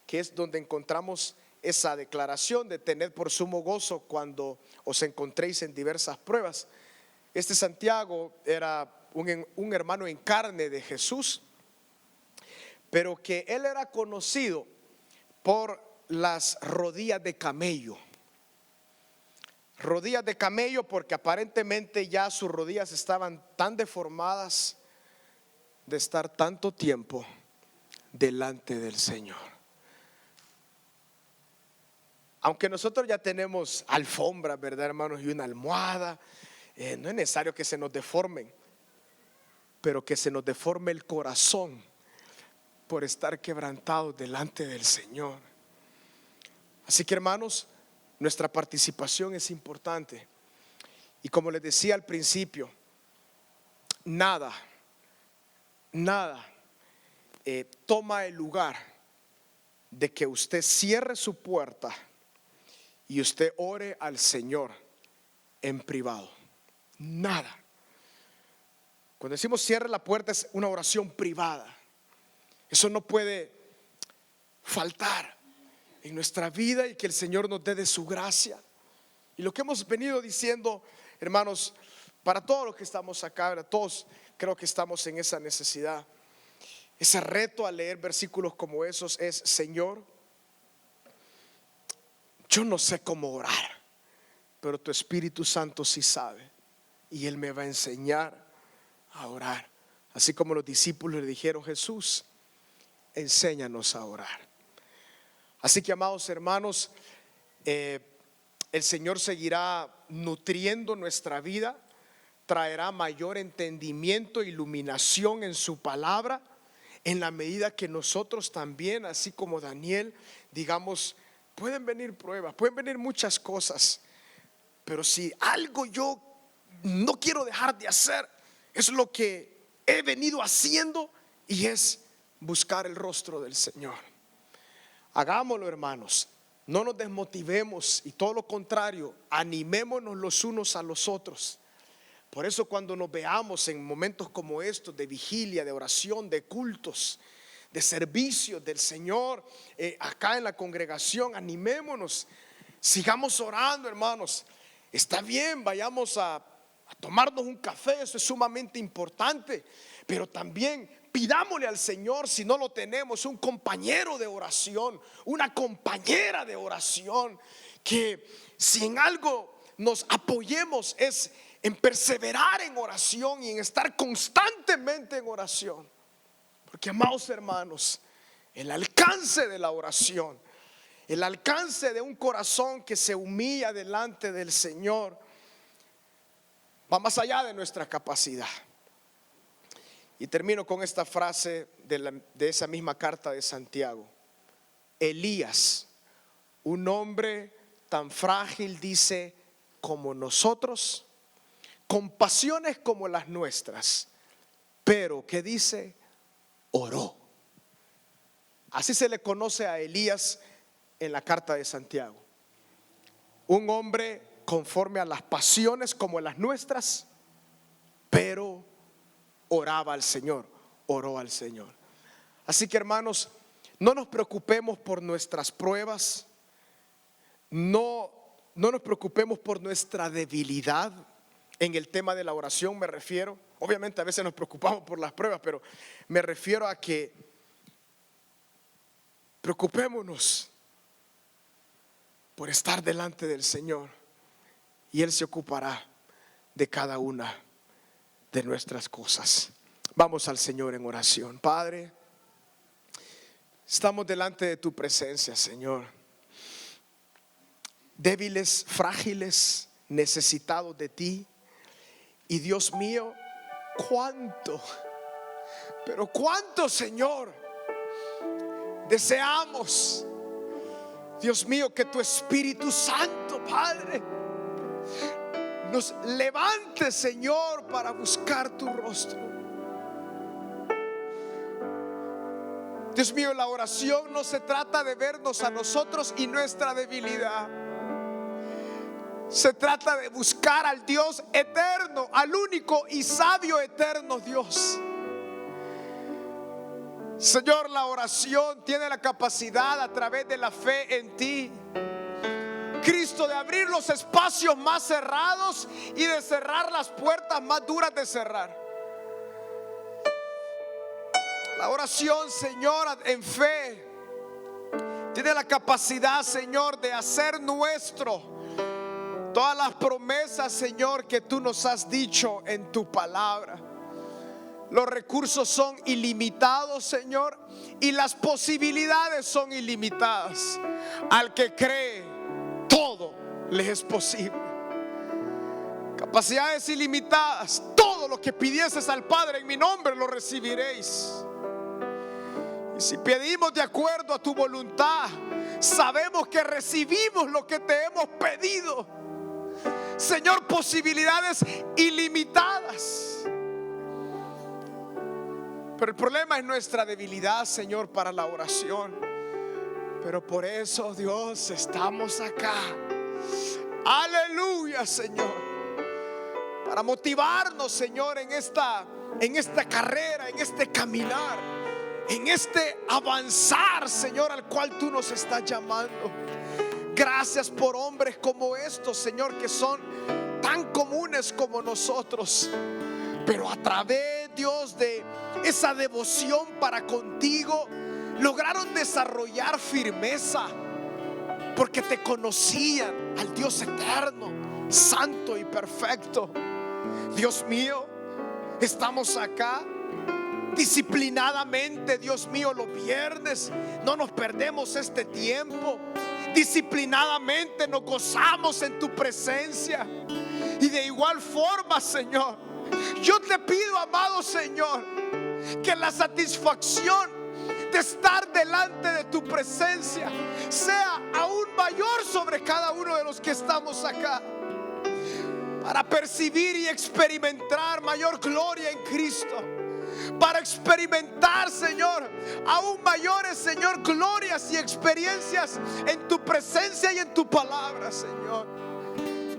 que es donde encontramos esa declaración de tened por sumo gozo cuando os encontréis en diversas pruebas. Este Santiago era un hermano en carne de Jesús, pero que él era conocido por las rodillas de camello. Rodillas de camello porque aparentemente ya sus rodillas estaban tan deformadas de estar tanto tiempo delante del Señor. Aunque nosotros ya tenemos alfombras, ¿verdad, hermanos? Y una almohada, no es necesario que se nos deformen, pero que se nos deforme el corazón por estar quebrantados delante del Señor. Así que, hermanos, nuestra participación es importante. Y como les decía al principio, nada toma el lugar de que usted cierre su puerta y usted ore al Señor en privado. Nada. Cuando decimos cierre la puerta, es una oración privada. Eso no puede faltar en nuestra vida, y que el Señor nos dé de su gracia. Y lo que hemos venido diciendo, hermanos, para todos los que estamos acá, todos creo que estamos en esa necesidad. Ese reto al leer versículos como esos es: Señor, yo no sé cómo orar, pero tu Espíritu Santo sí sabe, y Él me va a enseñar a orar. Así como los discípulos le dijeron: Jesús, enséñanos a orar. Así que, amados hermanos, el Señor seguirá nutriendo nuestra vida, traerá mayor entendimiento e iluminación en su palabra, en la medida que nosotros también, así como Daniel, digamos: pueden venir pruebas, pueden venir muchas cosas, pero si algo yo no quiero dejar de hacer, es lo que he venido haciendo, y es buscar el rostro del Señor. Hagámoslo, hermanos. No nos desmotivemos, y todo lo contrario, animémonos los unos a los otros. Por eso, cuando nos veamos en momentos como estos de vigilia, de oración, de cultos, de servicios del Señor, acá en la congregación, animémonos, sigamos orando, hermanos. Está bien, vayamos a tomarnos un café, eso es sumamente importante, pero también pidámosle al Señor, si no lo tenemos, un compañero de oración, una compañera de oración, que si en algo nos apoyemos es en perseverar en oración y en estar constantemente en oración. Porque, amados hermanos, el alcance de la oración, el alcance de un corazón que se humilla delante del Señor, va más allá de nuestra capacidad. Y termino con esta frase de esa misma carta de Santiago. Elías, un hombre tan frágil, dice, como nosotros, con pasiones como las nuestras, pero ¿qué dice? Oró. Así se le conoce a Elías en la carta de Santiago. Un hombre conforme a las pasiones como las nuestras, pero oraba al Señor, oró al Señor. Así que, hermanos, no nos preocupemos por nuestras pruebas, no nos preocupemos por nuestra debilidad. En el tema de la oración me refiero, obviamente a veces nos preocupamos por las pruebas, pero me refiero a que preocupémonos por estar delante del Señor, y Él se ocupará de cada una de nuestras cosas. Vamos al Señor en oración. Padre, estamos delante de tu presencia, Señor, débiles, frágiles, necesitados de ti. Y Dios mío, pero cuánto, Señor, deseamos, Dios mío, que tu Espíritu Santo, Padre, nos levante, Señor, para buscar tu rostro. Dios mío, la oración no se trata de vernos a nosotros y nuestra debilidad. Se trata de buscar al Dios eterno, al único y sabio eterno Dios. Señor, la oración tiene la capacidad, a través de la fe en ti, Cristo, de abrir los espacios más cerrados y de cerrar las puertas más duras de cerrar. La oración, Señor, en fe tiene la capacidad, Señor, de hacer nuestro todas las promesas, Señor, que tú nos has dicho en tu palabra. Los recursos son ilimitados, Señor, y las posibilidades son ilimitadas. Al que cree, todo le es posible. Capacidades ilimitadas. Todo lo que pidieses al Padre en mi nombre lo recibiréis. Y si pedimos de acuerdo a tu voluntad, sabemos que recibimos lo que te hemos pedido. Señor, posibilidades ilimitadas. Pero el problema es nuestra debilidad, Señor, para la oración. Pero por eso, Dios, estamos acá. Aleluya, Señor. Para motivarnos, Señor, en esta carrera, en este caminar, en este avanzar, Señor, al cual tú nos estás llamando. Gracias por hombres como estos, Señor, que son tan comunes como nosotros, pero a través, Dios, de esa devoción para contigo, lograron desarrollar firmeza, porque te conocían al Dios eterno, santo y perfecto. Dios mío, estamos acá disciplinadamente, Dios mío, los viernes no nos perdemos este tiempo. Disciplinadamente nos gozamos en tu presencia. Y de igual forma, Señor, yo te pido, amado Señor, que la satisfacción de estar delante de tu presencia sea aún mayor sobre cada uno de los que estamos acá, para percibir y experimentar mayor gloria en Cristo, para experimentar, Señor, aún mayores, Señor, glorias y experiencias en tu presencia y en tu palabra, Señor,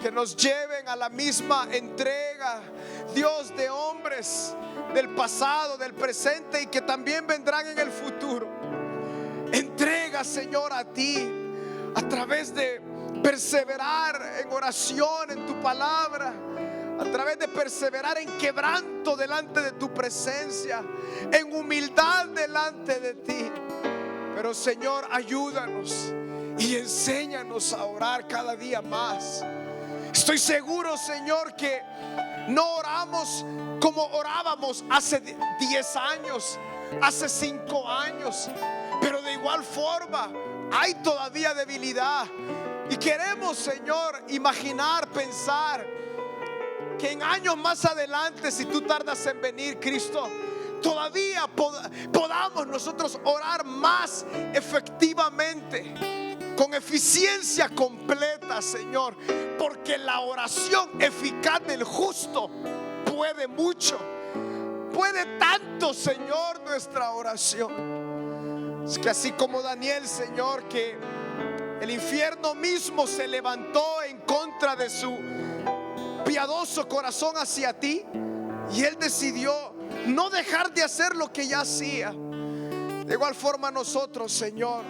que nos lleven a la misma entrega, Dios, de hombres del pasado, del presente y que también vendrán en el futuro. Entrega, Señor, a ti, a través de perseverar en oración, en tu palabra, a través de perseverar en quebranto delante de tu presencia, en humildad delante de ti. Pero, Señor, ayúdanos y enséñanos a orar cada día más. Estoy seguro, Señor, que no oramos como orábamos hace 10 años, hace 5 años, pero de igual forma hay todavía debilidad. Y queremos, Señor, imaginar, pensar que en años más adelante, si tú tardas en venir, Cristo, todavía podamos nosotros orar más efectivamente, con eficiencia completa, Señor, porque la oración eficaz del justo puede mucho, puede tanto, Señor, nuestra oración. Es que así como Daniel, Señor, que el infierno mismo se levantó en contra de su piadoso corazón hacia ti, y él decidió no dejar de hacer lo que ya hacía. De igual forma nosotros, Señor,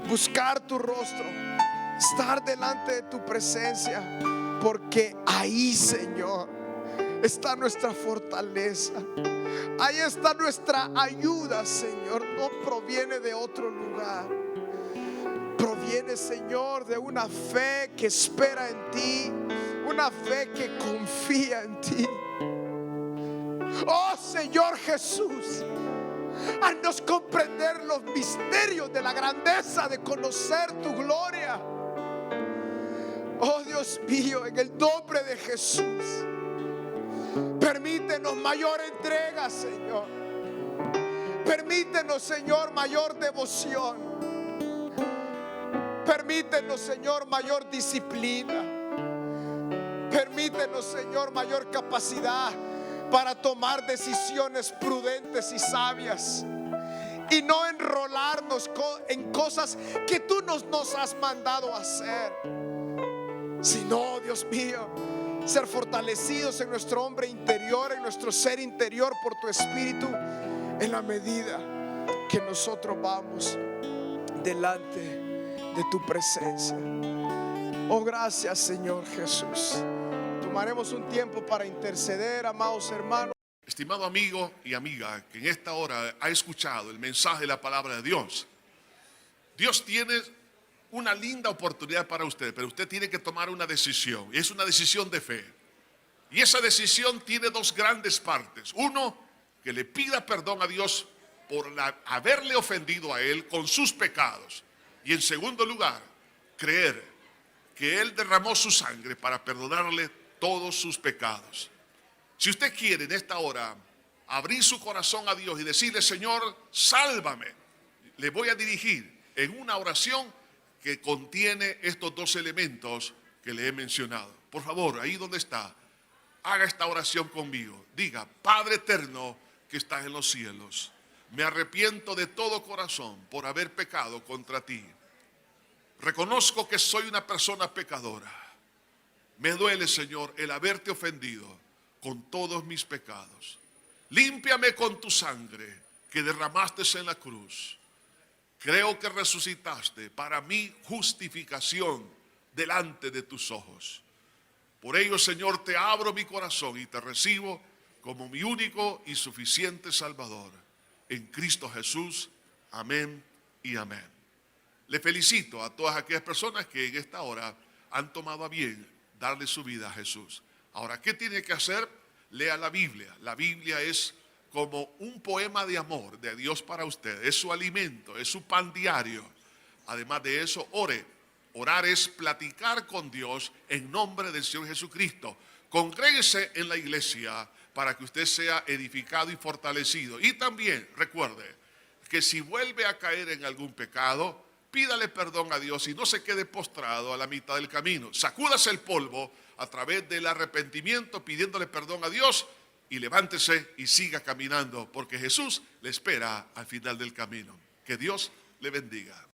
buscar tu rostro, estar delante de tu presencia, porque ahí, Señor, está nuestra fortaleza. Ahí está nuestra ayuda, Señor. No proviene de otro lugar. Proviene, Señor, de una fe que espera en ti, una fe que confía en ti. Oh, Señor Jesús, haznos comprender los misterios de la grandeza de conocer tu gloria. Oh, Dios mío, en el nombre de Jesús, permítenos mayor entrega, Señor. Permítenos, Señor, mayor devoción. Permítenos, Señor, mayor disciplina. Permítenos, Señor, mayor capacidad para tomar decisiones prudentes y sabias, y no enrolarnos en cosas que tú nos has mandado a hacer, sino, Dios mío, ser fortalecidos en nuestro hombre interior, en nuestro ser interior por tu Espíritu, en la medida que nosotros vamos delante de tu presencia. Oh, gracias, Señor Jesús. Tomaremos un tiempo para interceder, amados hermanos. Estimado amigo y amiga que en esta hora ha escuchado el mensaje de la palabra de Dios, Dios tiene una linda oportunidad para usted, pero usted tiene que tomar una decisión, y es una decisión de fe. Y esa decisión tiene dos grandes partes. Uno, que le pida perdón a Dios por haberle ofendido a Él con sus pecados. Y en segundo lugar, creer que Él derramó su sangre para perdonarle todos sus pecados. Si usted quiere en esta hora abrir su corazón a Dios y decirle: Señor, sálvame, le voy a dirigir en una oración que contiene estos dos elementos que le he mencionado. Por favor, ahí donde está, haga esta oración conmigo. Diga: Padre eterno, que estás en los cielos, me arrepiento de todo corazón por haber pecado contra ti. Reconozco que soy una persona pecadora. Me duele, Señor, el haberte ofendido con todos mis pecados. Límpiame con tu sangre que derramaste en la cruz. Creo que resucitaste para mi justificación delante de tus ojos. Por ello, Señor, te abro mi corazón y te recibo como mi único y suficiente Salvador. En Cristo Jesús. Amén y amén. Le felicito a todas aquellas personas que en esta hora han tomado a bien darle su vida a Jesús. Ahora, ¿qué tiene que hacer? Lea la Biblia. La Biblia es como un poema de amor de Dios para usted. Es su alimento, es su pan diario. Además de eso, ore. Orar es platicar con Dios en nombre del Señor Jesucristo. Congréguese en la iglesia para que usted sea edificado y fortalecido. Y también recuerde que si vuelve a caer en algún pecado, pídale perdón a Dios y no se quede postrado a la mitad del camino. Sacúdase el polvo a través del arrepentimiento pidiéndole perdón a Dios y levántese y siga caminando porque Jesús le espera al final del camino. Que Dios le bendiga.